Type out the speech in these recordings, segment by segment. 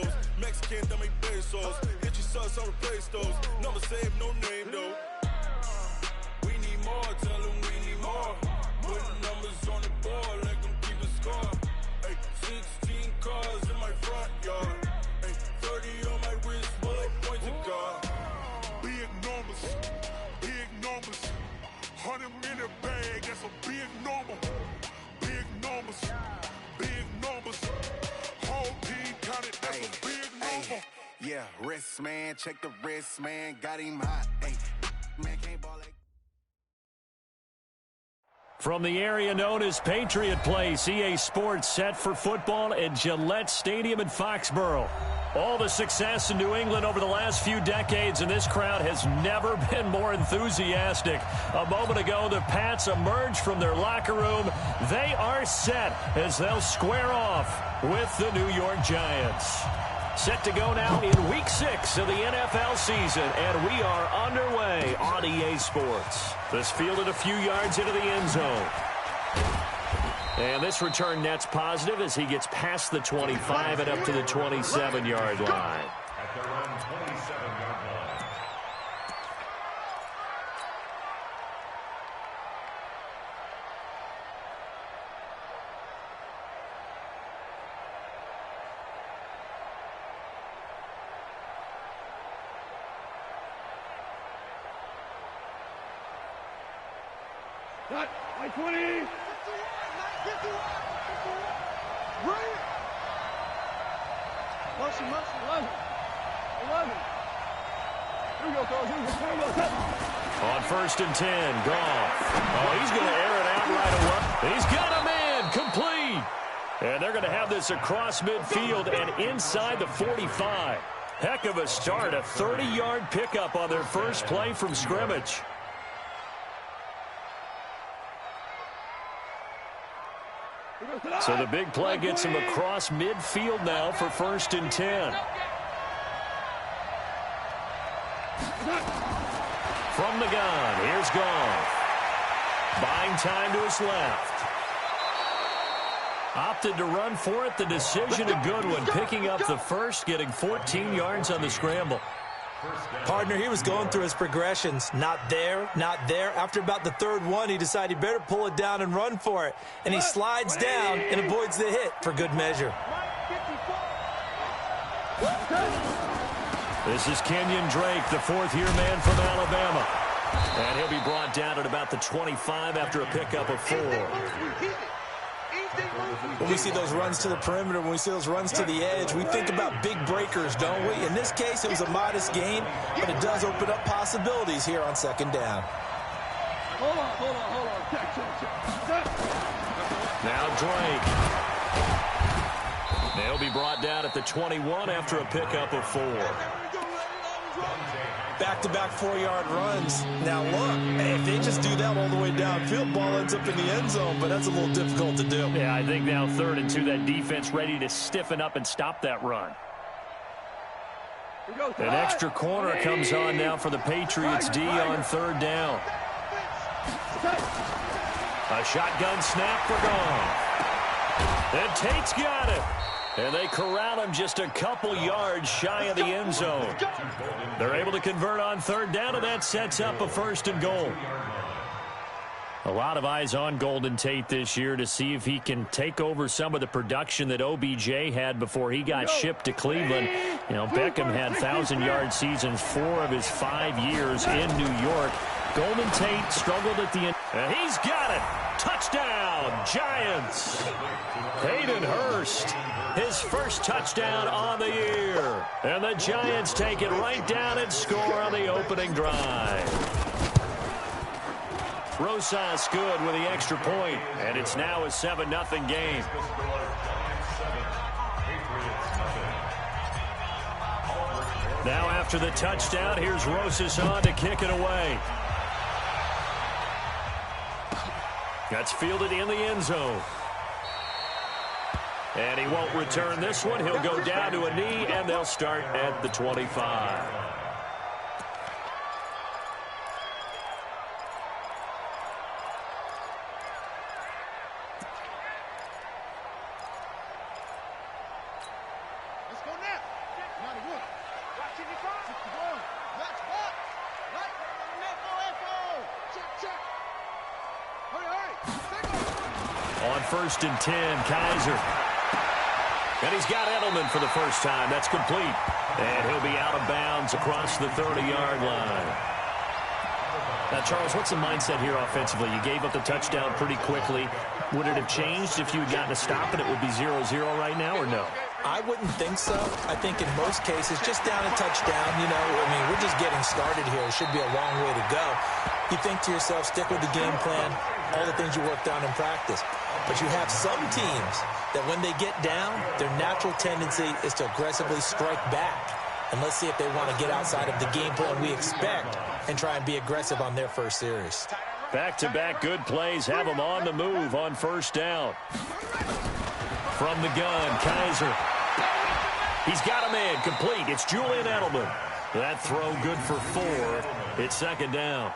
pesos. Mexican, that make pesos. Get your sus, I'll replace those. Number save, no name though. We need more, tell them we need more. Putting numbers on the board, let them keep a score. Ay, 16 cars in my front yard. Ay, 30 on my wrist, bullet points of God. Big numbers, big numbers. 100 minute bag, that's a big number. Big numbers, big numbers. Whole team counted, that's a big number. Yeah, wrist man, check the wrist man, got him hot. Ay, man can't ball like. From the area known as Patriot Place, EA Sports set for football at Gillette Stadium in Foxborough. All the success in New England over the last few decades, and this crowd has never been more enthusiastic. A moment ago, the Pats emerged from their locker room. They are set as they'll square off with the New York Giants. Set to go now in Week 6 of the NFL season, and we are underway on EA Sports. This fielded a few yards into the end zone. And this return net's positive as he gets past the 25 and up to the 27-yard line. At their own 27-yard line. Cut. 20. 51. Right. Motion, 11. 11. Here we go, Carl. Here we go. On 1st and 10, Goff. Oh, he's going to air it out right away. He's got a man, complete. And they're going to have this across midfield and inside the 45. Heck of a start, a 30-yard pickup on their first play from scrimmage. So the big play gets him across midfield now for 1st and 10. From the gun, here's Goff. Buying time to his left. Opted to run for it. The decision a good one. Picking up the first, getting 14 yards on the scramble. Partner, he was going through his progressions. Not there, not there. After about the third one, he decided he better pull it down and run for it. And he slides down and avoids the hit for good measure. This is Kenyon Drake, the fourth-year man from Alabama. And he'll be brought down at about the 25 after a pickup of 4. When we see those runs to the perimeter, when we see those runs to the edge, we think about big breakers, don't we? In this case, it was a modest gain, but it does open up possibilities here on 2nd down. Hold on. Now Drake. They'll be brought down at the 21 after a pickup of 4. Back-to-back 4-yard runs. Now look, if they just do that all the way downfield, ball ends up in the end zone, but that's a little difficult to do. Yeah, I think now 3rd and 2, that defense ready to stiffen up and stop that run. An extra corner comes on now for the Patriots D on 3rd down. A shotgun snap for Goff. And Tate's got it. And they corral him just a couple yards shy of the end zone. They're able to convert on 3rd down, and that sets up a 1st and goal. A lot of eyes on Golden Tate this year to see if he can take over some of the production that OBJ had before he got shipped to Cleveland. You know, Beckham had 1,000-yard seasons 4 of his 5 years in New York. Golden Tate struggled at the end. And he's got it. Touchdown, Giants. Hayden Hurst, his first touchdown on the year. And the Giants take it right down and score on the opening drive. Rosas good with the extra point, and it's now a 7-0 game. Now after the touchdown, here's Rosas on to kick it away. That's fielded in the end zone. And he won't return this one. He'll go down to a knee, and they'll start at the 25. Let's go now. On 1st and 10, Kaiser. And he's got Edelman for the first time. That's complete. And he'll be out of bounds across the 30-yard line. Now, Charles, what's the mindset here offensively? You gave up the touchdown pretty quickly. Would it have changed if you had gotten a stop and it would be 0-0 right now, or no? I wouldn't think so. I think in most cases, just down a touchdown, we're just getting started here. It should be a long way to go. You think to yourself, stick with the game plan, all the things you worked on in practice. But you have some teams that when they get down, their natural tendency is to aggressively strike back. And let's see if they want to get outside of the game plan we expect and try and be aggressive on their first series. Back-to-back good plays have them on the move on 1st down. From the gun, Kaiser. He's got a man complete. It's Julian Edelman. That throw good for 4. It's 2nd down.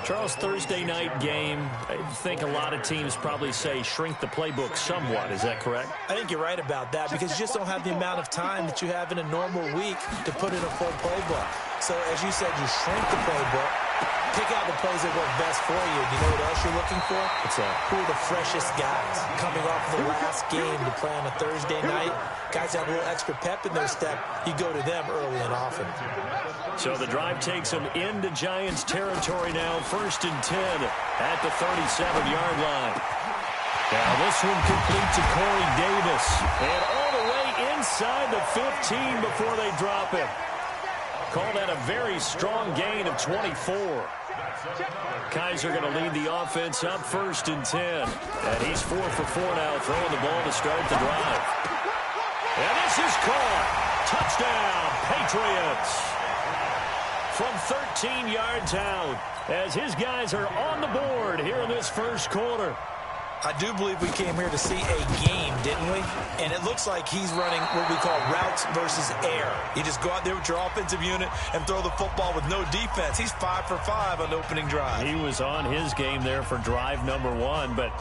Charles, Thursday night game, I think a lot of teams probably say shrink the playbook somewhat. Is that correct? I think you're right about that because you just don't have the amount of time that you have in a normal week to put in a full playbook. So, as you said, you shrink the playbook, pick out the plays that work best for you. You know what else you're looking for? What's that? Who are the freshest guys coming off the last game to play on a Thursday night? Guys have a little extra pep in their step. You go to them early and often. So the drive takes them into Giants territory now. 1st and 10 at the 37-yard line. Now this one complete to Corey Davis. And all the way inside the 15 before they drop it. Call that a very strong gain of 24. Kaiser going to lead the offense up 1st and 10. And he's 4 for 4 now, throwing the ball to start the drive. And this is caught. Touchdown, Patriots. From 13 yards out, as his guys are on the board here in this first quarter. I do believe we came here to see a game, didn't we? And it looks like he's running what we call routes versus air. You just go out there with your offensive unit and throw the football with no defense. He's 5 for 5 on the opening drive. He was on his game there for drive number 1, but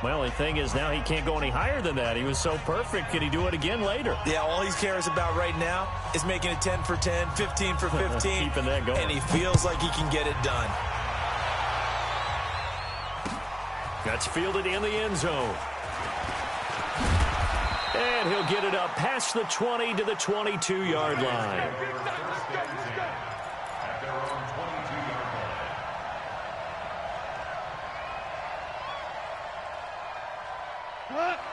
well, the thing is now he can't go any higher than that. He was so perfect. Can he do it again later? Yeah, all he cares about right now is making it 10 for 10, 15 for 15. Keeping that going. And he feels like he can get it done. That's fielded in the end zone. And he'll get it up past the 20 to the 22-yard line.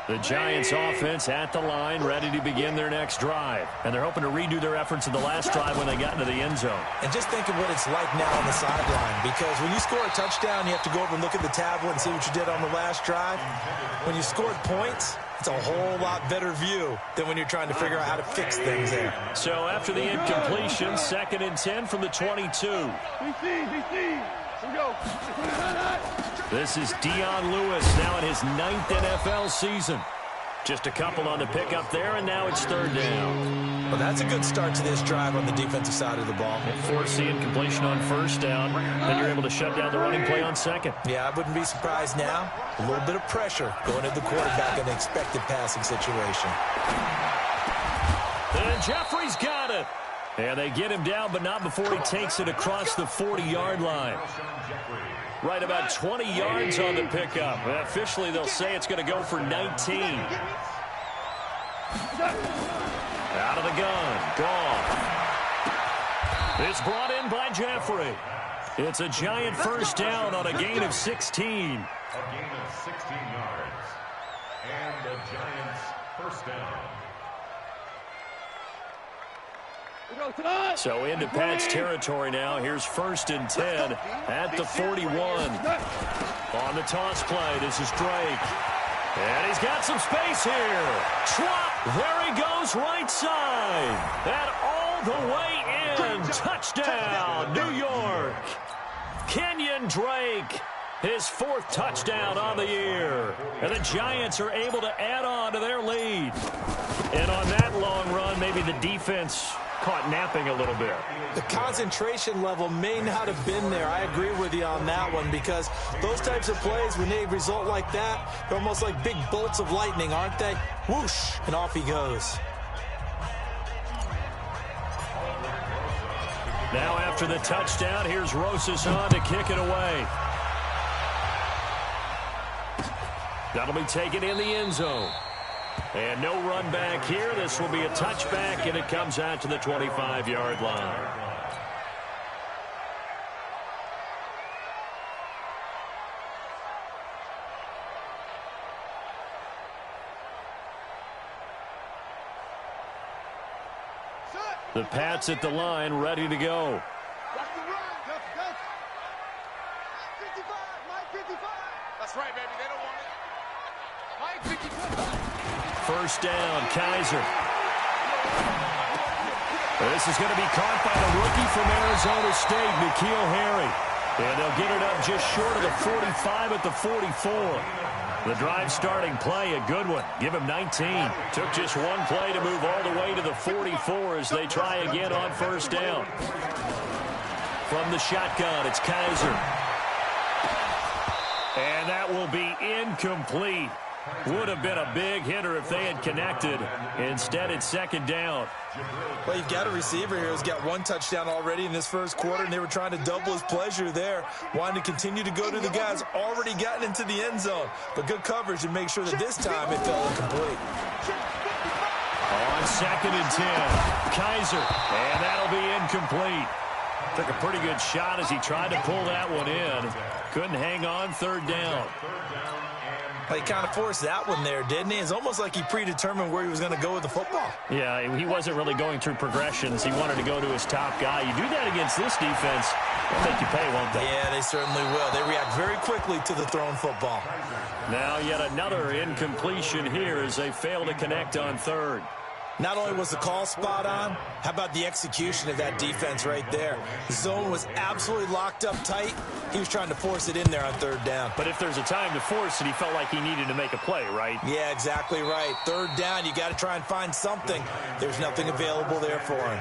The Giants offense at the line, ready to begin their next drive. And they're hoping to redo their efforts in the last drive when they got into the end zone. And just think of what it's like now on the sideline, because when you score a touchdown, you have to go over and look at the tablet and see what you did on the last drive. When you scored points, it's a whole lot better view than when you're trying to figure out how to fix things there. So after the incompletion, 2nd and 10 from the 22. This is Dion Lewis now in his 9th NFL season. Just a couple on the pickup there, and now it's 3rd down. Well, that's a good start to this drive on the defensive side of the ball. Force the incompletion on 1st down, then you're able to shut down the running play on 2nd. Yeah, I wouldn't be surprised now. A little bit of pressure going at the quarterback in the expected passing situation. And Jeffrey's got it. And they get him down, but not before he takes it across the 40-yard line. Right about 20 yards on the pickup. And officially, they'll say it's going to go for 19. Out of the gun. Gone. It's brought in by Jeffrey. It's a Giant 1st down on a gain of 16. A gain of 16 yards. And the Giants 1st down. So into Pat's territory now. Here's 1st and 10 at the 41. On the toss play, this is Drake. And he's got some space here. Trot. There he goes right side. And all the way in. Touchdown, New York. Kenyon Drake. His 4th touchdown on the year. And the Giants are able to add on to their lead. And on that long run, maybe the defense caught napping a little bit. The concentration level may not have been there. I agree with you on that one, because those types of plays, when they result like that, they're almost like big bolts of lightning, aren't they? Whoosh, and off he goes. Now after the touchdown, here's Rosas on to kick it away. That'll be taken in the end zone. And no run back here. This will be a touchback, and it comes out to the 25-yard line. The Pats at the line, ready to go. That's right, baby. They don't want it. Mike 55. First down, Kaiser. This is going to be caught by the rookie from Arizona State, N'Keal Harry. And they'll get it up just short of the 45 at the 44. The drive starting play, a good one. Give him 19. Took just one play to move all the way to the 44 as they try again on first down. From the shotgun, it's Kaiser. And that will be incomplete. Would have been a big hitter if they had connected. Instead, it's second down. Well, you've got a receiver here who's got one touchdown already in this first quarter, and they were trying to double his pleasure there, wanting to continue to go to the guys already gotten into the end zone. But good coverage to make sure that this time it fell incomplete. On 2nd and 10, Kaiser, and that'll be incomplete. Took a pretty good shot as he tried to pull that one in. Couldn't hang on, third down. Well, he kind of forced that one there, didn't he? It's almost like he predetermined where he was going to go with the football. Yeah, he wasn't really going through progressions. He wanted to go to his top guy. You do that against this defense, they'll make you pay, won't they? Yeah, they certainly will. They react very quickly to the thrown football. Now yet another incompletion here as they fail to connect on third. Not only was the call spot on, how about the execution of that defense right there? The zone was absolutely locked up tight. He was trying to force it in there on third down. But if there's a time to force it, he felt like he needed to make a play, right? Yeah, exactly right. Third down, you got to try and find something. There's nothing available there for him.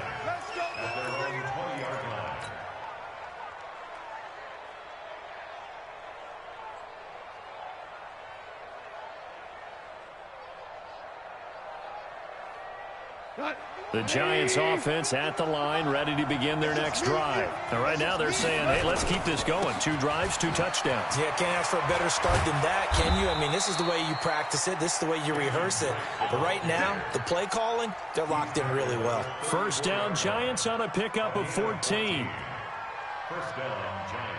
The Giants offense at the line, ready to begin their next drive. And right now they're saying, hey, let's keep this going. 2 drives, 2 touchdowns. Yeah, can't ask for a better start than that, can you? I mean, this is the way you practice it. This is the way you rehearse it. But right now, the play calling, they're locked in really well. First down, Giants on a pickup of 14. First down, Giants.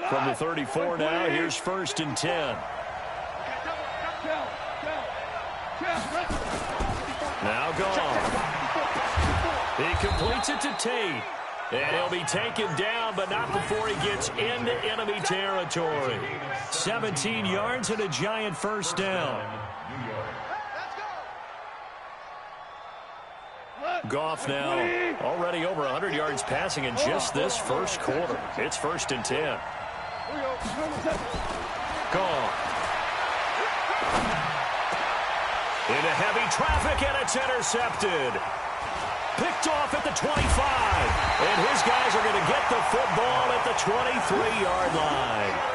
From the 34 now, here's 1st and 10. Now gone. He completes it to Tate. And he'll be taken down, but not before he gets into enemy territory. 17 yards and a Giant first down. Goff now already over 100 yards passing in just this first quarter. It's 1st and 10. Goff. Into heavy traffic, and it's intercepted. Picked off at the 25. And his guys are going to get the football at the 23-yard line.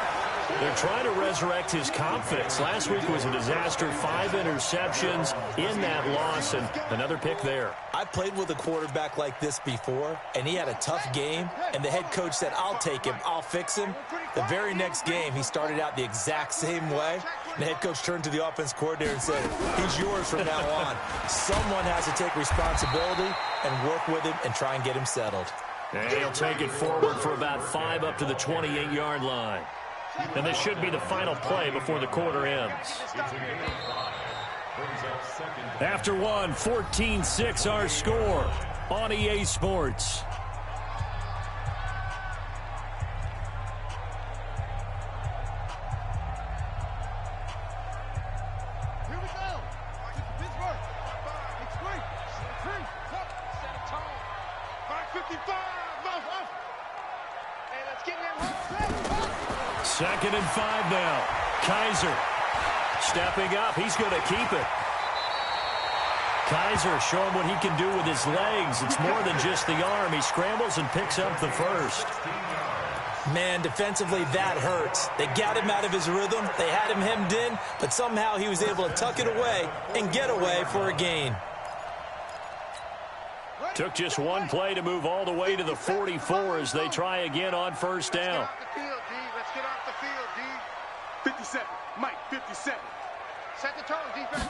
They're trying to resurrect his confidence. Last week was a disaster. 5 interceptions in that loss, and another pick there. I played with a quarterback like this before, and he had a tough game, and the head coach said, I'll take him, I'll fix him. The very next game, he started out the exact same way, and the head coach turned to the offense coordinator and said, he's yours from now on. Someone has to take responsibility and work with him and try and get him settled. And he'll take it forward for about 5 up to the 28-yard line. And this should be the final play before the quarter ends. After one, 14-6 our score on EA Sports. Here we go. Pittsburgh. It's great. 5:55. Hey, let's get there. 2nd and 5 now. Kaiser stepping up. He's going to keep it. Kaiser showing what he can do with his legs. It's more than just the arm. He scrambles and picks up the first. Man, defensively, that hurts. They got him out of his rhythm. They had him hemmed in, but somehow he was able to tuck it away and get away for a gain. Took just one play to move all the way to the 44 as they try again on first down. Let's get off the field, D. 57. Mike, 57. Set the tone, defense.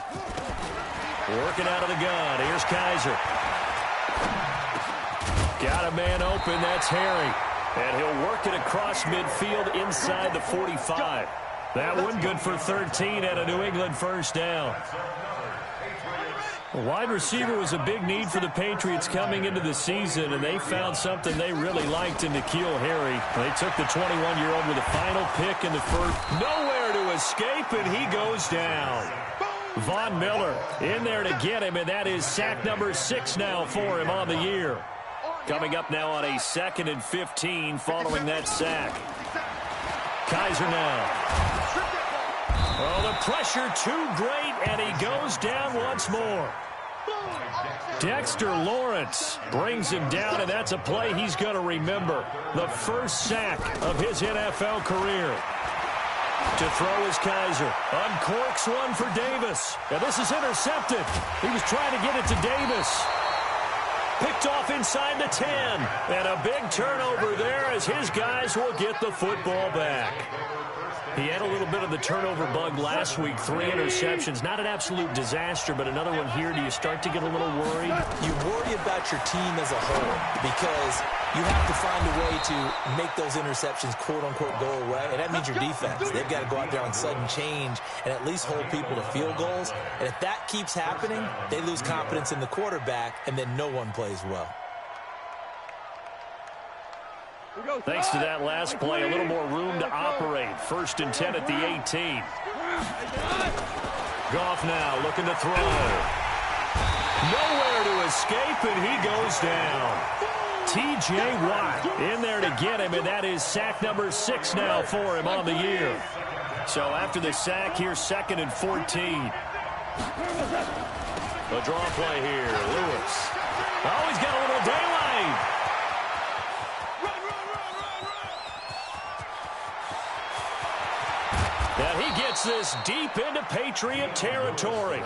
Working out of the gun. Here's Kaiser. Got a man open. That's Harry. And he'll work it across midfield inside the 45. That one good for 13 and a New England first down. A wide receiver was a big need for the Patriots coming into the season, and they found something they really liked in N'Keal Harry. They took the 21-year-old with a final pick in the first. Nowhere to escape, and he goes down. Von Miller in there to get him, and that is sack number 6 now for him on the year. Coming up now on a 2nd and 15 following that sack. Kaiser now. Oh, the pressure too great, and he goes down once more. Dexter Lawrence brings him down, and that's a play he's going to remember. The first sack of his NFL career. To throw is Kaiser. Uncorks one for Davis. And this is intercepted. He was trying to get it to Davis. Picked off inside the 10. And a big turnover there as his guys will get the football back. He had a little bit of the turnover bug last week. 3 interceptions. Not an absolute disaster, but another one here. Do you start to get a little worried? You worry about your team as a whole because you have to find a way to make those interceptions, quote-unquote, go away. And that means your defense. They've got to go out there on sudden change and at least hold people to field goals. And if that keeps happening, they lose confidence in the quarterback, and then no one plays well. Thanks to that last play, a little more room to operate. 1st and 10 at the 18. Goff now looking to throw. Nowhere to escape, and he goes down. T.J. Watt in there to get him, and that is sack number 6 now for him on the year. So after the sack, here's 2nd and 14. A draw play here. Lewis. Oh, he's got a little daylight. And he gets this deep into Patriot territory.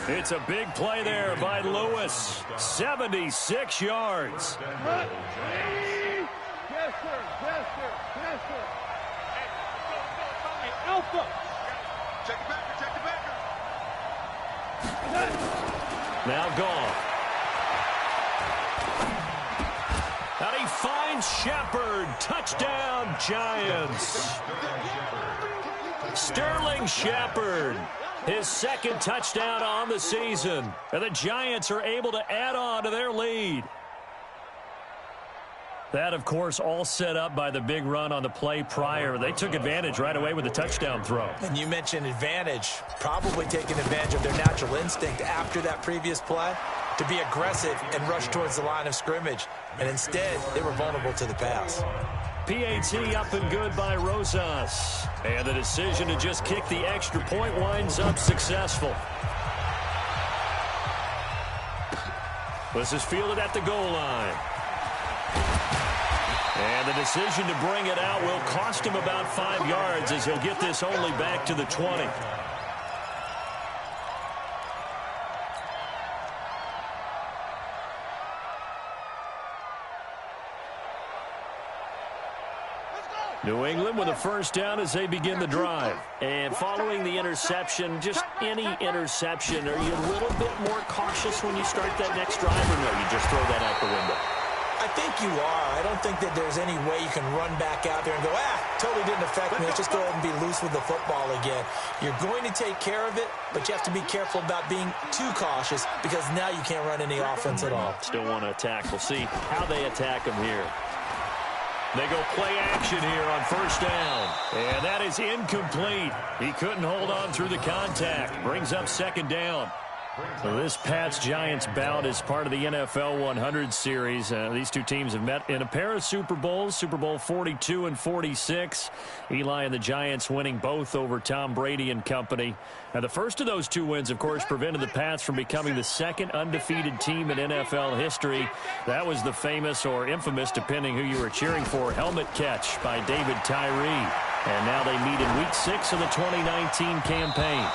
It's a big play there by Lewis. 76 yards. Yes, sir. Yes, sir. Yes, sir. Hey, Alpha. Check the backer. Check the backer. Now gone. And he finds Shepard. Touchdown, Giants. Sterling Shepard, his 2nd touchdown on the season. And the Giants are able to add on to their lead. That, of course, all set up by the big run on the play prior. They took advantage right away with the touchdown throw. And you mentioned advantage, probably taking advantage of their natural instinct after that previous play to be aggressive and rush towards the line of scrimmage. And instead, they were vulnerable to the pass. PAT up and good by Rosas. And the decision to just kick the extra point winds up successful. This is fielded at the goal line. And the decision to bring it out will cost him about 5 yards as he'll get this only back to the 20. New England with a first down as they begin the drive. And following the interception, just any interception, are you a little bit more cautious when you start that next drive, or no, you just throw that out the window? I think you are. I don't think that there's any way you can run back out there and go, totally didn't affect me. Let's just go ahead and be loose with the football again. You're going to take care of it, but you have to be careful about being too cautious because now you can't run any offense at all. Still want to attack. We'll see how they attack him here. They go play action here on first down. And that is incomplete. He couldn't hold on through the contact. Brings up 2nd down. So this Pats-Giants bout is part of the NFL 100 series. These two teams have met in a pair of Super Bowls, Super Bowl 42 and 46. Eli and the Giants winning both over Tom Brady and company. Now, the first of those two wins, of course, prevented the Pats from becoming the second undefeated team in NFL history. That was the famous or infamous, depending who you were cheering for, helmet catch by David Tyree. And now they meet in Week 6 of the 2019 campaign.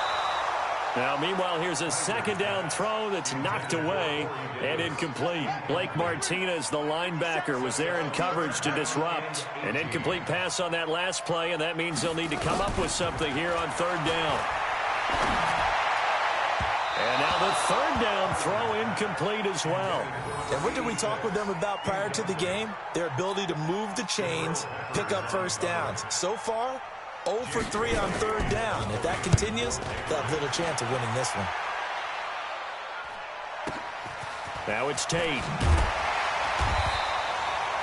Now, meanwhile, here's a second down throw that's knocked away and incomplete. Blake Martinez, the linebacker, was there in coverage to disrupt. An incomplete pass on that last play, and that means they'll need to come up with something here on third down. And now the third down throw incomplete as well. And what did we talk with them about prior to the game? Their ability to move the chains, pick up first downs. So far, 0 for 3 on third down. If that continues, they'll have little chance of winning this one. Now it's Tate.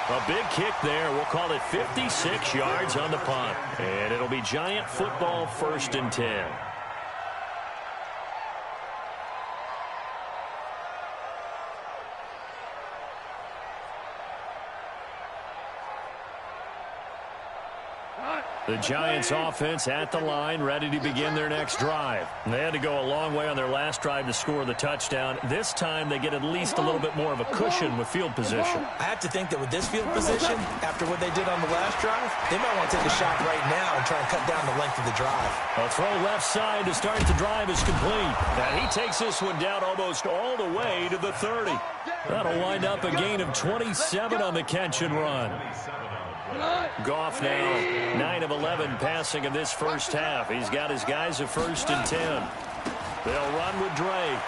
A big kick there. We'll call it 56 yards on the punt. And it'll be Giant football, 1st and 10. The Giants offense at the line, ready to begin their next drive. They had to go a long way on their last drive to score the touchdown. This time they get at least a little bit more of a cushion with field position. I have to think that with this field position, after what they did on the last drive, they might want to take a shot right now and try and cut down the length of the drive. A throw left side to start the drive is complete. And he takes this one down almost all the way to the 30. That'll wind up a gain of 27 on the catch and run. Goff now 9 of 11 passing in this first half. He's got his guys at 1st and 10. They'll run with Drake.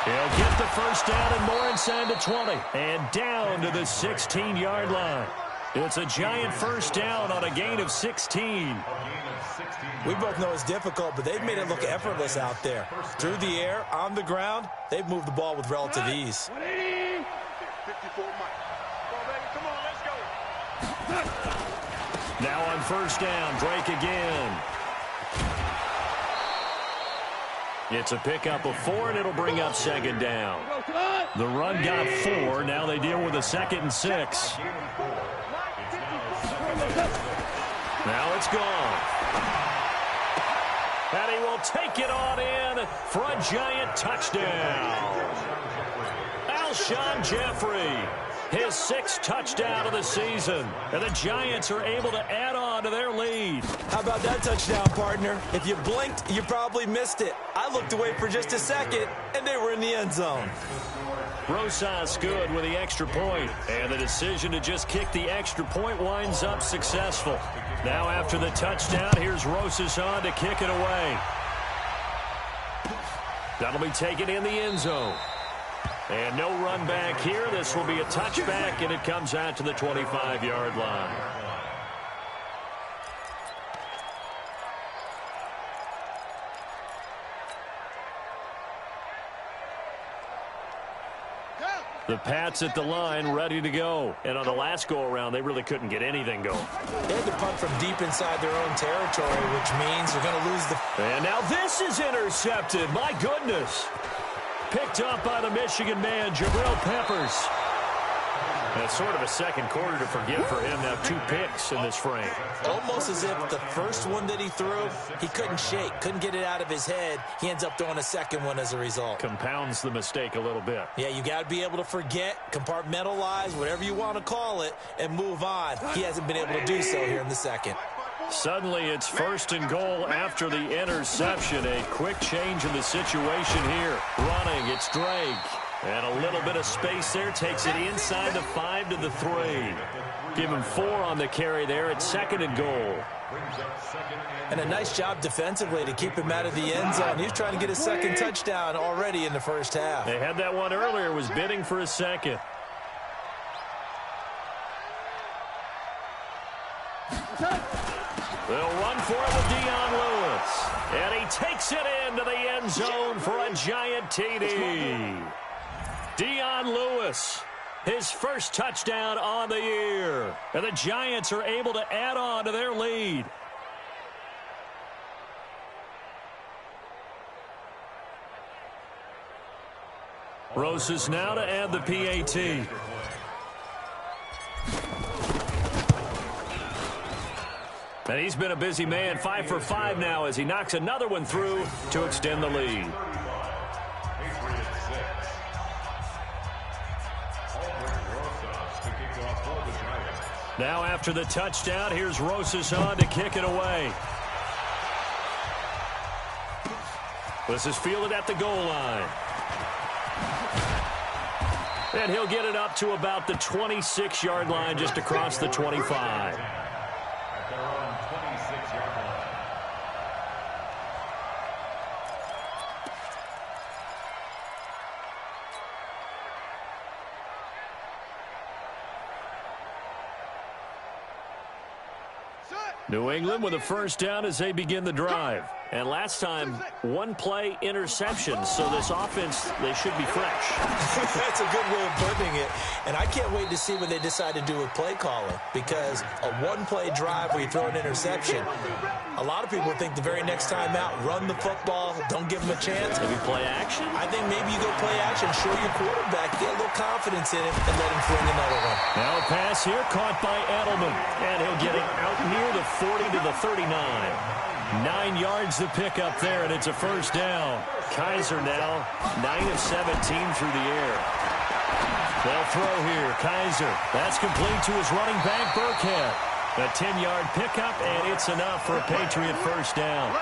He'll get the first down and more inside the 20. And down to the 16-yard line. It's a Giant first down on a gain of 16. We both know it's difficult, but they've made it look effortless out there. Through the air, on the ground, they've moved the ball with relative ease. 54 Mike. Come on, let's go. Now on first down, Drake again. It's a pickup of 4, and it'll bring up 2nd down. The run got 4. Now they deal with a 2nd and 6. Now it's gone. And he will take it on in for a Giant touchdown. Alshon Jeffrey, his 6th touchdown of the season. And the Giants are able to add on to their lead. How about that touchdown, partner? If you blinked, you probably missed it. I looked away for just a second, and they were in the end zone. Rosas good with the extra point. And the decision to just kick the extra point winds up successful. Now after the touchdown, here's Rosas on to kick it away. That'll be taken in the end zone. And no run back here. This will be a touchback, and it comes out to the 25-yard line. The Pats at the line, ready to go. And on the last go-around, they really couldn't get anything going. They had to punt from deep inside their own territory, which means they're going to lose the... And now this is intercepted. My goodness. Picked up by the Michigan man, Jabril Peppers. That's sort of a second quarter to forgive for him. Now 2 picks in this frame. Almost as if the first one that he threw, he couldn't shake, couldn't get it out of his head. He ends up throwing a second one as a result. Compounds the mistake a little bit. Yeah, you got to be able to forget, compartmentalize, whatever you want to call it, and move on. He hasn't been able to do so here in the second. Suddenly it's 1st and goal after the interception. A quick change in the situation here. Running, it's Drake. And a little bit of space there. Takes it inside the 5 to the 3. Give him 4 on the carry there at 2nd and goal. And a nice job defensively to keep him out of the end zone. He was trying to get his 2nd touchdown already in the first half. They had that one earlier, was bidding for a 2nd. They'll run for it with Dion Lewis. And he takes it into the end zone for a Giant TD. Dion Lewis, his first touchdown on the year. And the Giants are able to add on to their lead. Rosas now to add the PAT. And he's been a busy man, 5 for 5 now as he knocks another one through to extend the lead. Now after the touchdown, here's Rosas on to kick it away. This is fielded at the goal line. And he'll get it up to about the 26-yard line, just across the 25. New England with a first down as they begin the drive. And last time, one-play interception. So this offense, they should be fresh. That's a good way of putting it. And I can't wait to see what they decide to do with play calling. Because a one-play drive where you throw an interception, a lot of people think the very next time out, run the football, don't give them a chance. Maybe play action? I think maybe you go play action, show your quarterback, get a little confidence in it, and let him fling another one. Now a pass here caught by Edelman. And he'll get it out near the 40 to the 39. 9 yards to pick up there, and it's a first down. Kaiser now 9 of 17 through the air. They'll throw here. Kaiser. That's complete to his running back, Burkhead. A 10-yard pickup, and it's enough for a Patriot first down.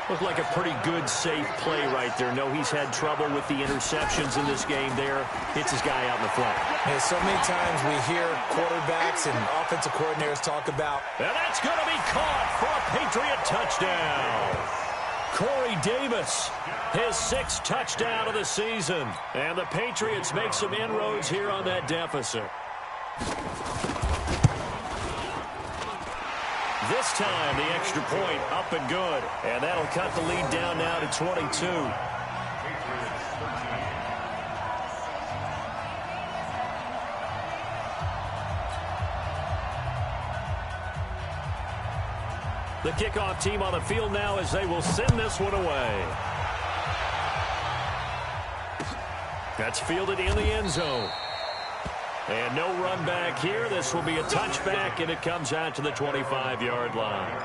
Looked like a pretty good, safe play right there. No, he's had trouble with the interceptions in this game there. Hits his guy out in the flat. Yeah, so many times we hear quarterbacks and offensive coordinators talk about. And that's going to be caught for a Patriot touchdown. Corey Davis, his 6th touchdown of the season. And the Patriots make some inroads here on that deficit. This time, the extra point up and good. And that'll cut the lead down now to 22. The kickoff team on the field now as they will send this one away. That's fielded in the end zone. And no run back here. This will be a touchback, and it comes out to the 25-yard line.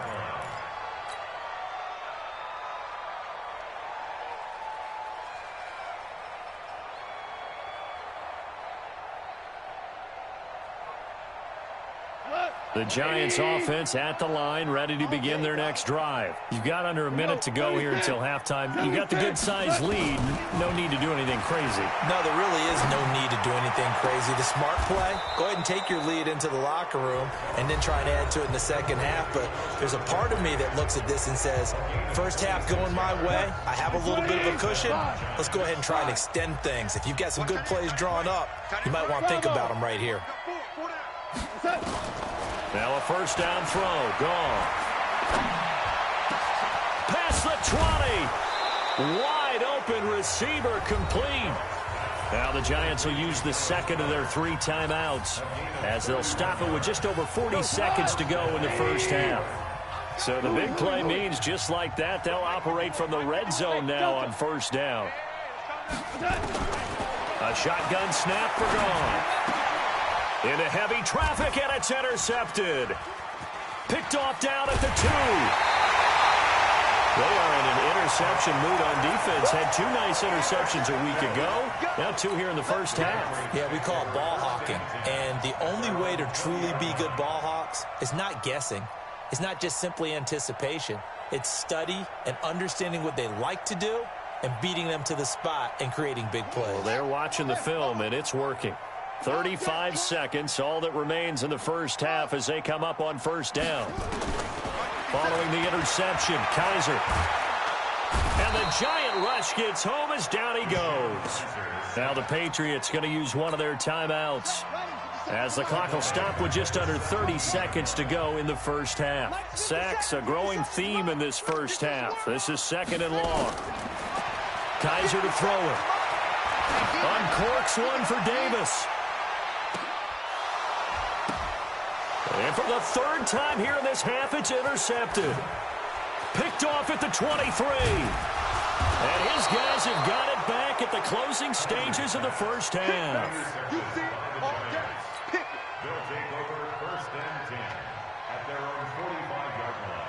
The Giants offense at the line, ready to begin their next drive. You've got under a minute to go here until halftime. You got the good-sized lead. No need to do anything crazy. No, there really is no need to do anything crazy. The smart play, go ahead and take your lead into the locker room and then try and add to it in the second half. But there's a part of me that looks at this and says, first half going my way, I have a little bit of a cushion. Let's go ahead and try and extend things. If you've got some good plays drawn up, you might want to think about them right here. Now a first down throw. Gone. Past the 20. Wide open receiver complete. Now the Giants will use the second of their 3 timeouts as they'll stop it with just over 40 seconds to go in the first half. So the big play means just like that, they'll operate from the red zone now on first down. A shotgun snap for Gone. Into heavy traffic, and it's intercepted. Picked off down at the 2. They are in an interception mood on defense. Had 2 nice interceptions a week ago. Now 2 here in the first half. Yeah, we call it ball hawking. And the only way to truly be good ball hawks is not guessing. It's not just simply anticipation. It's study and understanding what they like to do and beating them to the spot and creating big plays. Well, they're watching the film, and it's working. 35 seconds, all that remains in the first half as they come up on first down. Following the interception, Kaiser. And the giant rush gets home as down he goes. Now the Patriots going to use one of their timeouts as the clock will stop with just under 30 seconds to go in the first half. Sacks, a growing theme in this first half. This is 2nd and long. Kaiser to throw it. Uncorks one for Davis. And for the 3rd time here in this half, it's intercepted. Picked off at the 23. And his guys have got it back at the closing stages of the first half. You see it all day. Pick it. They'll take over first and 10 at their own 45-yard line.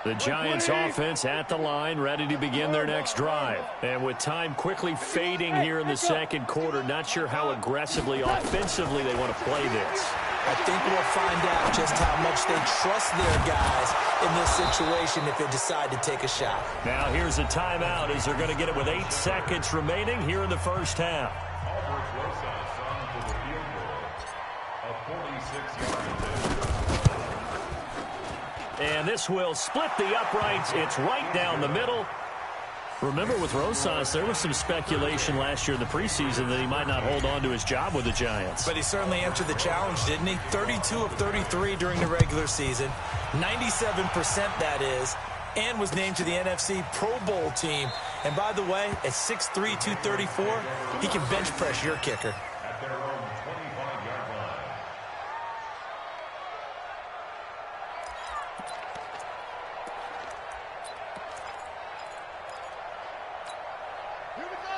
The Giants offense at the line, ready to begin their next drive. And with time quickly fading here in the second quarter, not sure how aggressively, offensively they want to play this. I think we'll find out just how much they trust their guys in this situation if they decide to take a shot. Now here's a timeout as they're going to get it with 8 seconds remaining here in the first half. Albert Rosas on for the field goal of 46 yards. And this will split the uprights. It's right down the middle. Remember, with Rosas, there was some speculation last year in the preseason that he might not hold on to his job with the Giants. But he certainly answered the challenge, didn't he? 32 of 33 during the regular season, 97% that is, and was named to the NFC Pro Bowl team. And by the way, at 6'3", 234, he can bench press your kicker. At their own 25-yard line.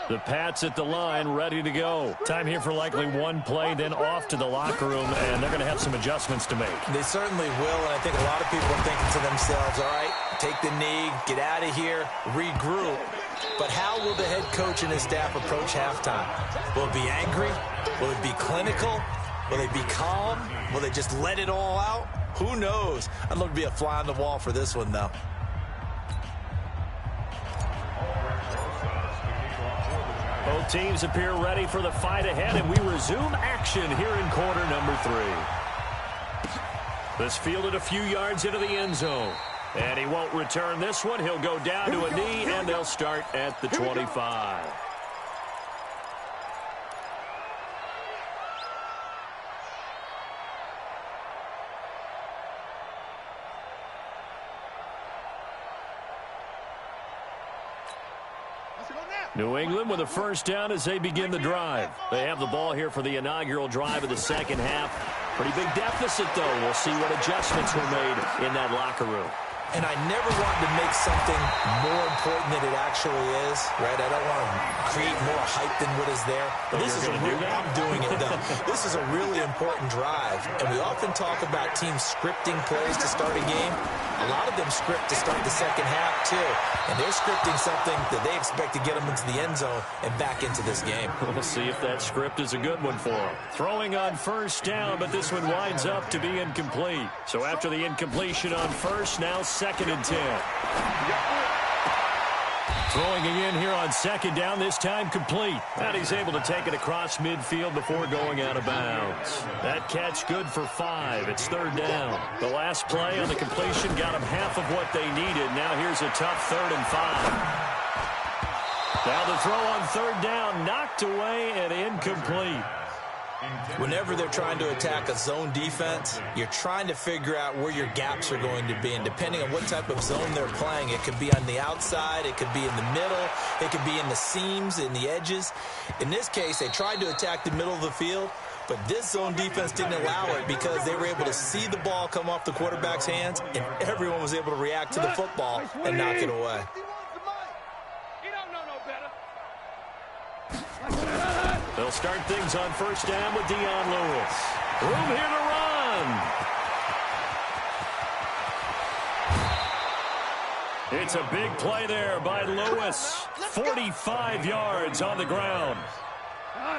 The Pats at the line, ready to go. Time here for likely one play, then off to the locker room, and they're going to have some adjustments to make. They certainly will, and I think a lot of people are thinking to themselves, all right, take the knee, get out of here, regroup. But how will the head coach and his staff approach halftime? Will it be angry? Will it be clinical? Will they be calm? Will they just let it all out? Who knows? I'd love to be a fly on the wall for this one, though. Both teams appear ready for the fight ahead, and we resume action here in quarter number 3. This fielded a few yards into the end zone. And he won't return this one. He'll go down to a knee, and they'll start at the 25. New England with a first down as they begin the drive. They have the ball here for the inaugural drive of the second half. Pretty big deficit, though. We'll see what adjustments were made in that locker room. And I never wanted to make something more important than it actually is, right? I don't want to create more hype than what is there. But this is a real, I'm doing it, though. This is a really important drive. And we often talk about teams scripting plays to start a game. A lot of them script to start the second half, too. And they're scripting something that they expect to get them into the end zone and back into this game. We'll see if that script is a good one for them. Throwing on first down, but this one winds up to be incomplete. So after the incompletion on first, now second and 10. Throwing again here on second down, this time complete. And he's able to take it across midfield before going out of bounds. That catch good for 5. It's third down. The last play on the completion got them half of what they needed. Now here's a tough 3rd and 5. Now the throw on third down, knocked away and incomplete. Whenever they're trying to attack a zone defense, you're trying to figure out where your gaps are going to be. And depending on what type of zone they're playing, it could be on the outside, it could be in the middle, it could be in the seams, in the edges. In this case, they tried to attack the middle of the field, but this zone defense didn't allow it because they were able to see the ball come off the quarterback's hands, and everyone was able to react to the football and knock it away. They'll start things on first down with Dion Lewis. Room here to run. It's a big play there by Lewis. 45 yards on the ground.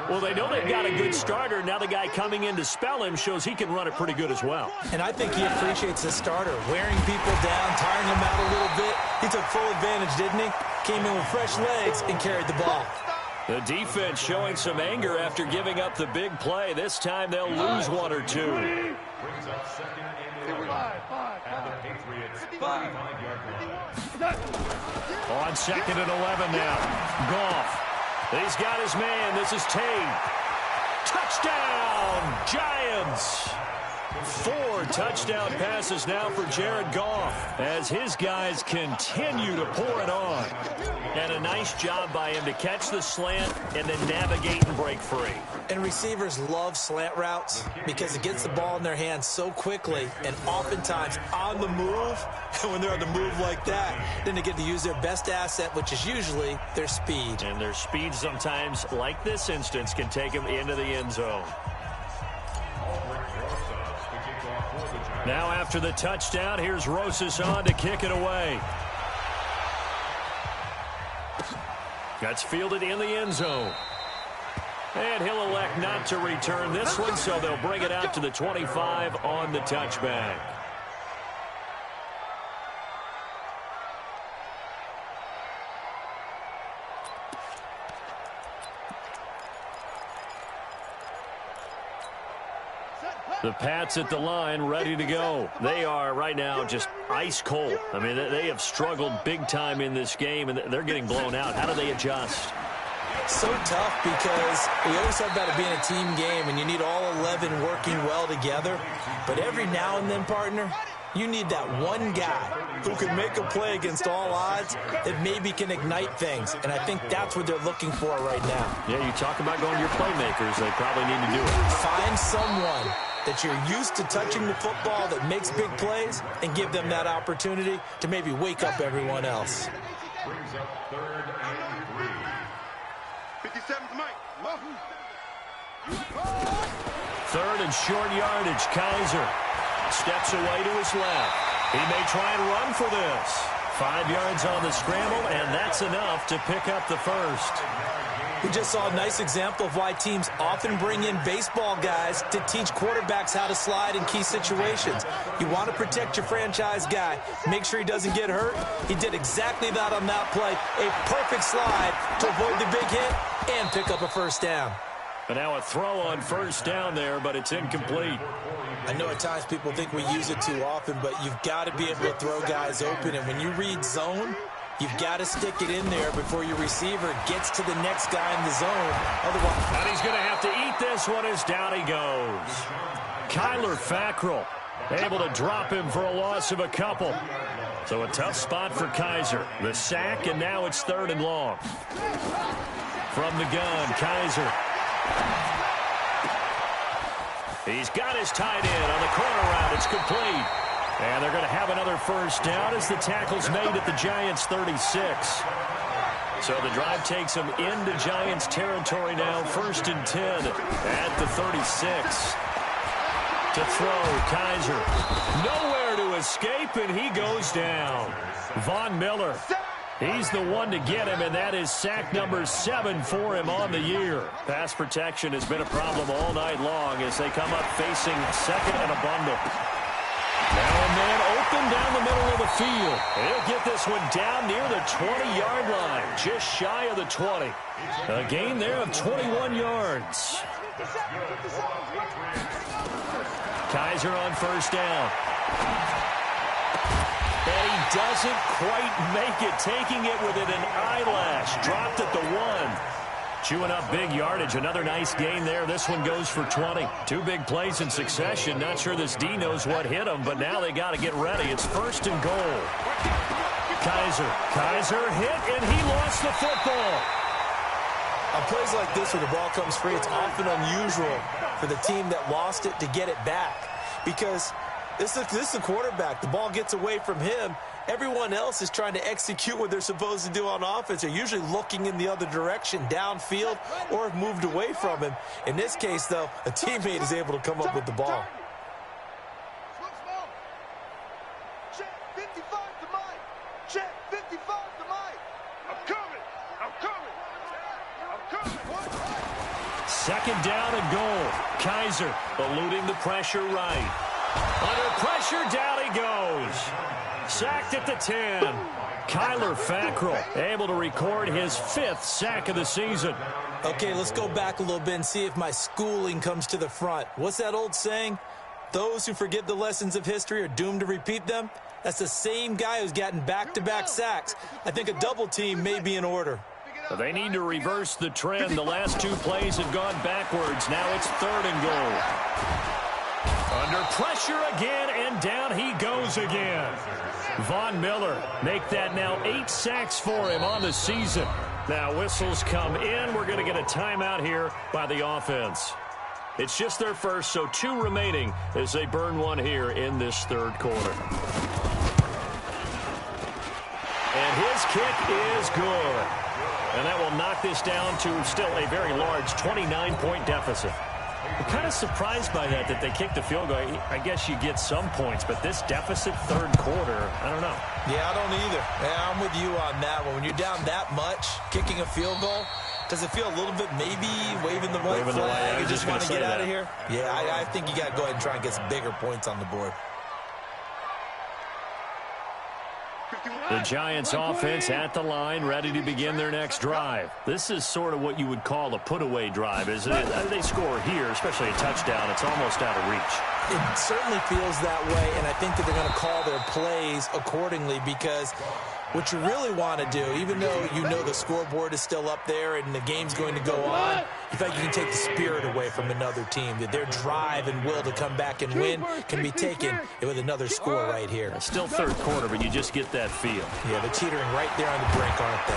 Well, they know they've got a good starter. Now the guy coming in to spell him shows he can run it pretty good as well. And I think he appreciates the starter, wearing people down, tiring them out a little bit. He took full advantage, didn't he? Came in with fresh legs and carried the ball. The defense showing some anger after giving up the big play. This time they'll lose 1 or 2. Brings up second and 11 at the Patriots' 35-yard line. On second and 11 now. Goff. He's got his man. This is Tate. Touchdown, Giants. 4 touchdown passes now for Jared Goff as his guys continue to pour it on. And a nice job by him to catch the slant and then navigate and break free. And receivers love slant routes because it gets the ball in their hands so quickly and oftentimes on the move. And when they're on the move like that, then they get to use their best asset, which is usually their speed. And their speed sometimes, like this instance, can take them into the end zone. Now after the touchdown, here's Rosas on to kick it away. That's fielded in the end zone. And he'll elect not to return this one, so they'll bring it out to the 25 on the touchback. The Pats at the line, ready to go. They are right now just ice cold. I mean, they have struggled big time in this game, and they're getting blown out. How do they adjust? So tough because we always talk about it being a team game, and you need all 11 working well together. But every now and then, partner, you need that one guy who can make a play against all odds that maybe can ignite things. And I think that's what they're looking for right now. Yeah, you talk about going to your playmakers. They probably need to do it. Find someone that you're used to touching the football that makes big plays and give them that opportunity to maybe wake up everyone else. Brings up 3rd and 3. 57's Mike. 3rd and short yardage. Kaiser steps away to his left. He may try and run for this. 5 yards on the scramble, and that's enough to pick up the first. We just saw a nice example of why teams often bring in baseball guys to teach quarterbacks how to slide in key situations. You want to protect your franchise guy. Make sure he doesn't get hurt. He did exactly that on that play. A perfect slide to avoid the big hit and pick up a first down. And now a throw on first down there, but it's incomplete. I know at times people think we use it too often, but you've got to be able to throw guys open. And when you read zone, you've got to stick it in there before your receiver gets to the next guy in the zone. Otherwise, and he's going to have to eat this one as down he goes. Kyler Fackrell able to drop him for a loss of a couple. So a tough spot for Kaiser. The sack, and now it's 3rd and long. From the gun, Kaiser. He's got his tight end on the corner route. It's complete. And they're going to have another first down as the tackle's made at the Giants' 36. So the drive takes them into Giants territory now. 1st and 10 at the 36. To throw, Kaiser. Nowhere to escape, and he goes down. Von Miller. He's the one to get him, and that is sack number 7 for him on the year. Pass protection has been a problem all night long as they come up facing 2nd and a bundle. Now a man open down the middle of the field. He'll get this one down near the 20-yard line, just shy of the 20. A gain there of 21 yards. Kaiser on first down. And he doesn't quite make it, taking it within an eyelash. Dropped at the 1. Chewing up big yardage. Another nice gain there. This one goes for 20. 2 big plays in succession. Not sure this D knows what hit him, but now they got to get ready. It's 1st and goal. Kaiser hit, and he lost the football. On plays like this where the ball comes free, it's often unusual for the team that lost it to get it back. Because this is the quarterback. The ball gets away from him. Everyone else is trying to execute what they're supposed to do on offense. They're usually looking in the other direction, downfield, or have moved away from him. In this case, though, a teammate is able to come up with the ball. Check 55 to Mike. Check 55 to Mike. I'm coming. 2nd down and goal. Kaiser eluding the pressure right. Under pressure, down he goes. Sacked at the 10. Kyler Fackrell able to record his 5th sack of the season. Okay, let's go back a little bit and see if my schooling comes to the front. What's that old saying? Those who forget the lessons of history are doomed to repeat them. That's the same guy who's gotten back-to-back sacks. I think a double team may be in order. They need to reverse the trend. The last 2 plays have gone backwards. Now it's 3rd and goal. Under pressure again, and down he goes again. Von Miller make that now 8 sacks for him on the season. Now whistles come in. We're going to get a timeout here by the offense. It's just their first, so 2 remaining as they burn one here in this third quarter. And his kick is good. And that will knock this down to still a very large 29-point deficit. I'm kind of surprised by that they kicked the field goal. I guess you get some points, but this deficit third quarter, I don't know. Yeah, I don't either. Yeah, I'm with you on that one. When you're down that much, kicking a field goal, does it feel a little bit maybe waving the white flag and just want to get out of here? Yeah, I think you got to go ahead and try and get some bigger points on the board. The Giants offense at the line, ready to begin their next drive. This is sort of what you would call a put-away drive, isn't it? They score here, especially a touchdown. It's almost out of reach. It certainly feels that way, and I think that they're going to call their plays accordingly because what you really want to do, even though you know the scoreboard is still up there and the game's going to go on, you feel like you can take the spirit away from another team, that their drive and will to come back and win can be taken with another score right here. It's still third quarter, but you just get that feel. Yeah, they're teetering right there on the brink, aren't they?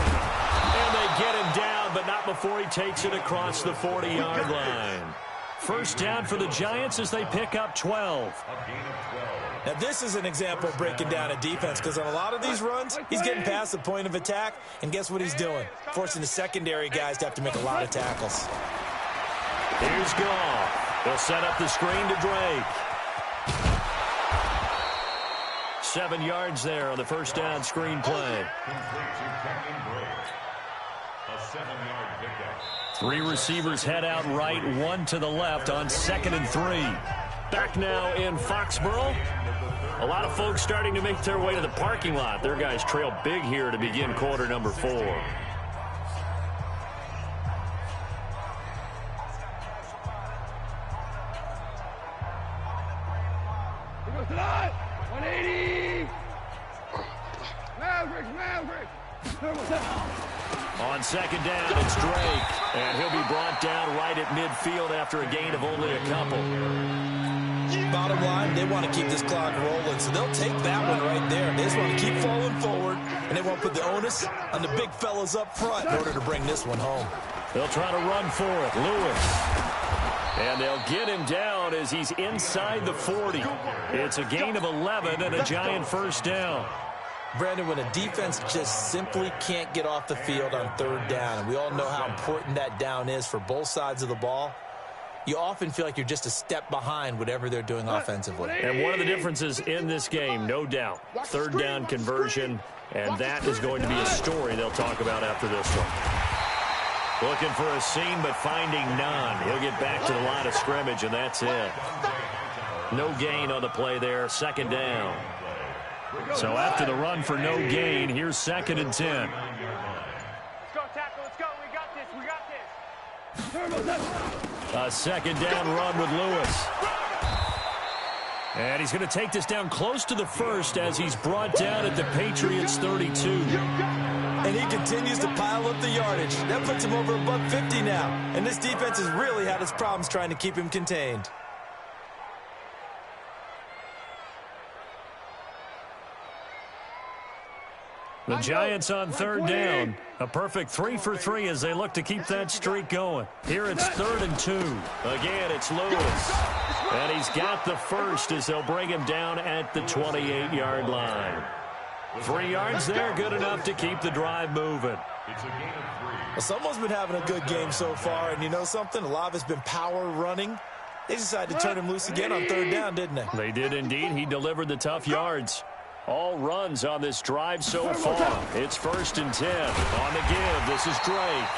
And they get him down, but not before he takes it across the 40-yard line. First down for the Giants as they pick up 12. Now, this is an example of breaking down a defense because on a lot of these runs, he's getting past the point of attack, and guess what he's doing? Forcing the secondary guys to have to make a lot of tackles. Here's Goff. They'll set up the screen to Drake. 7 yards there on the first down screen play. A 7-yard pickup. 3 receivers head out right, 1 to the left on 2nd and 3. Back now in Foxborough. A lot of folks starting to make their way to the parking lot. Their guys trail big here to begin quarter number 4. Tonight, 180. Maverick. On second down, it's Drake. And he'll be brought down right at midfield after a gain of only a couple. Bottom line, they want to keep this clock rolling, so they'll take that one right there. They just want to keep falling forward, and they want to put the onus on the big fellas up front in order to bring this one home. They'll try to run for it. Lewis. And they'll get him down as he's inside the 40. It's a gain of 11 and a Giant first down. Brandon, when a defense just simply can't get off the field on third down, and we all know how important that down is for both sides of the ball, you often feel like you're just a step behind whatever they're doing offensively. And one of the differences in this game, no doubt, third down conversion, and that is going to be a story they'll talk about after this one. Looking for a seam, but finding none. He'll get back to the line of scrimmage, and that's it. No gain on the play there, second down. So after the run for no gain, here's 2nd and 10. Let's go, tackle. Let's go. We got this. A second down run with Lewis. And he's going to take this down close to the first as he's brought down at the Patriots 32. And he continues to pile up the yardage. That puts him over $150 now. And this defense has really had its problems trying to keep him contained. The Giants on third down. A perfect 3 for 3 as they look to keep that streak going. Here it's 3rd and 2. Again, it's Lewis. And he's got the first as they'll bring him down at the 28-yard line. 3 yards there, good enough to keep the drive moving. Well, someone's been having a good game so far, and you know something? A lot of it's been power running. They decided to turn him loose again on third down, didn't they? They did indeed. He delivered the tough yards. All runs on this drive so far. It's 1st and 10. On the give, this is Drake.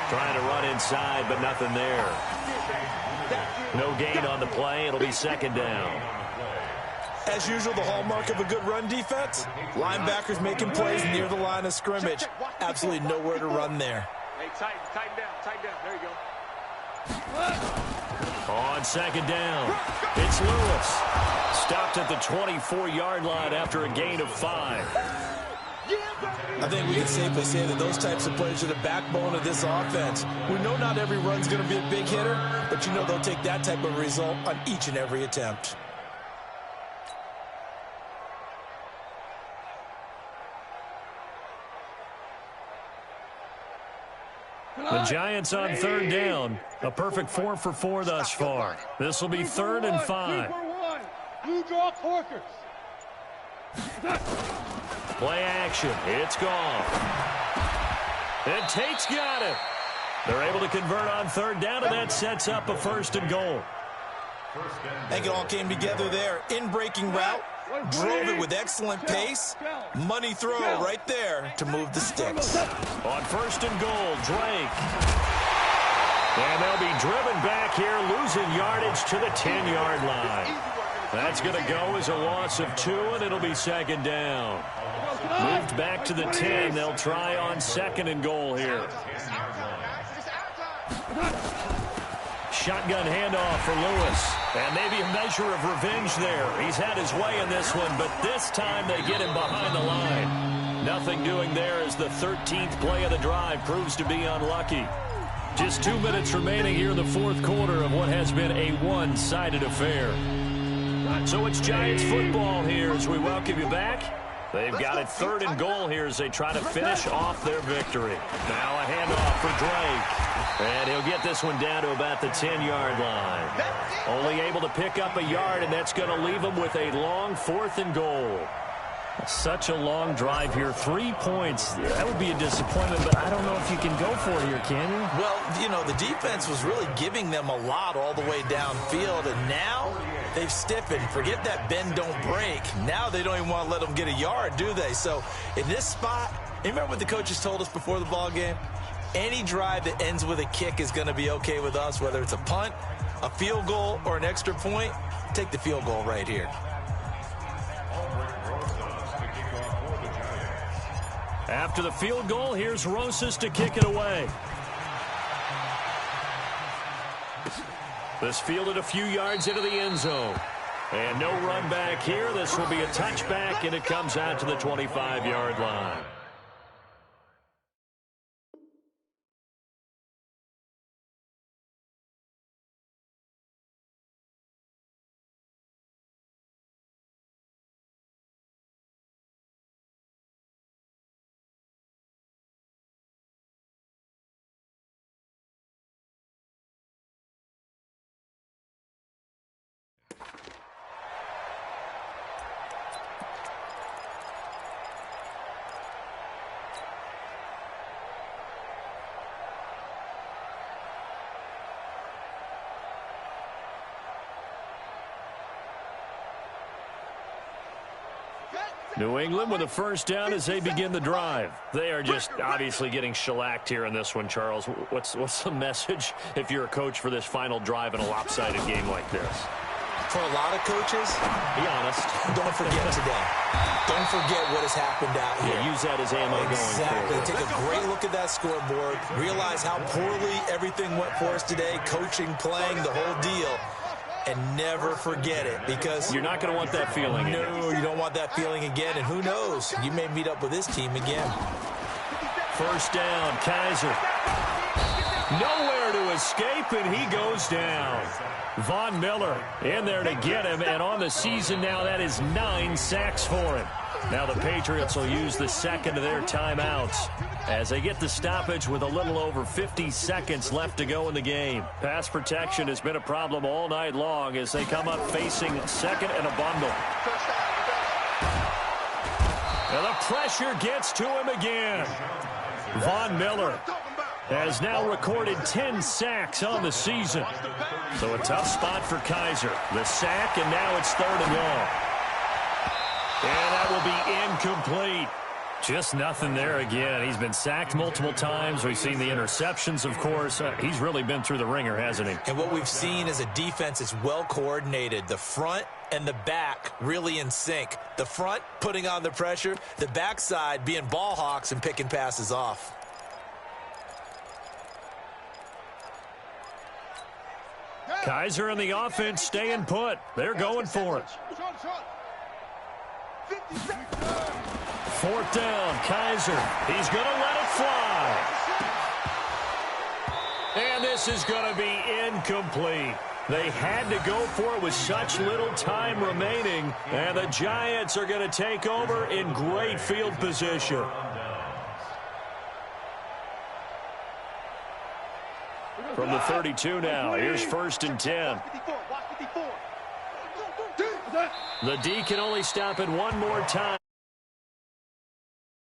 Trying to run inside, but nothing there. No gain on the play. It'll be 2nd down. As usual, the hallmark of a good run defense, linebackers making plays near the line of scrimmage. Absolutely nowhere to run there. Hey, tighten down. There you go. On 2nd down, it's Lewis. Stopped at the 24-yard line after a gain of 5. I think we can safely say that those types of plays are the backbone of this offense. We know not every run's going to be a big hitter, but you know they'll take that type of result on each and every attempt. The Giants on third down. A perfect 4 for 4 thus far. This will be 3rd and 5. Blue draw Corkers. Play action. It's gone. And Tate's got it. They're able to convert on third down, and that sets up a 1st and goal. I think it all came together there. In-breaking route. Drove it with excellent pace. Money throw right there to move the sticks. On 1st and goal, Drake. And they'll be driven back here, losing yardage to the 10-yard line. That's going to go as a loss of 2, and it'll be 2nd down. Moved back to the 10. They'll try on 2nd and goal here. Shotgun handoff for Lewis. And maybe a measure of revenge there. He's had his way in this one, but this time they get him behind the line. Nothing doing there as the 13th play of the drive proves to be unlucky. Just 2 minutes remaining here in the 4th quarter of what has been a one-sided affair. So it's Giants football here as we welcome you back. They've got it 3rd and goal here as they try to finish off their victory. Now a handoff for Drake. And he'll get this one down to about the 10-yard line. Only able to pick up a yard, and that's going to leave him with a long 4th and goal. Such a long drive here. 3 points. That would be a disappointment, but I don't know if you can go for it here, can you? Well, you know, the defense was really giving them a lot all the way downfield, and now they've stiffened. Forget that bend, don't break. Now they don't even want to let them get a yard, do they? So in this spot, you remember what the coaches told us before the ball game? Any drive that ends with a kick is going to be okay with us, whether it's a punt, a field goal, or an extra point. Take the field goal right here. After the field goal, here's Rosas to kick it away. This fielded a few yards into the end zone. And no run back here. This will be a touchback, and it comes out to the 25-yard line. New England with a 1st down as they begin the drive. They are just obviously getting shellacked here in this one, Charles. What's the message if you're a coach for this final drive in a lopsided game like this? For a lot of coaches, be honest. Don't forget today. Don't forget what has happened out here. Yeah, use that as ammo going forward. Take a great look at that scoreboard. Realize how poorly everything went for us today. Coaching, playing, the whole deal. And never forget it, because you're not going to want that feeling again. No, you don't want that feeling again. And who knows? You may meet up with this team again. 1st down, Kaiser. Nowhere to escape, and he goes down. Von Miller in there to get him, and on the season now, that is 9 sacks for him. Now the Patriots will use the 2nd of their timeouts as they get the stoppage with a little over 50 seconds left to go in the game. Pass protection has been a problem all night long as they come up facing 2nd and a bundle. And the pressure gets to him again. Von Miller has now recorded 10 sacks on the season. So a tough spot for Kaiser. The sack, and now it's 3rd and long. And that will be incomplete. Just nothing there again. He's been sacked multiple times. We've seen the interceptions, of course. He's really been through the ringer, hasn't he? And what we've seen is a defense that's well coordinated. The front and the back really in sync. The front putting on the pressure. The backside being ball hawks and picking passes off. Kaiser and the offense staying put. They're going for it. 4th down, Kaiser. He's going to let it fly. And this is going to be incomplete. They had to go for it with such little time remaining. And the Giants are going to take over in great field position. From the 32 now, here's 1st and 10. The D can only stop it one more time.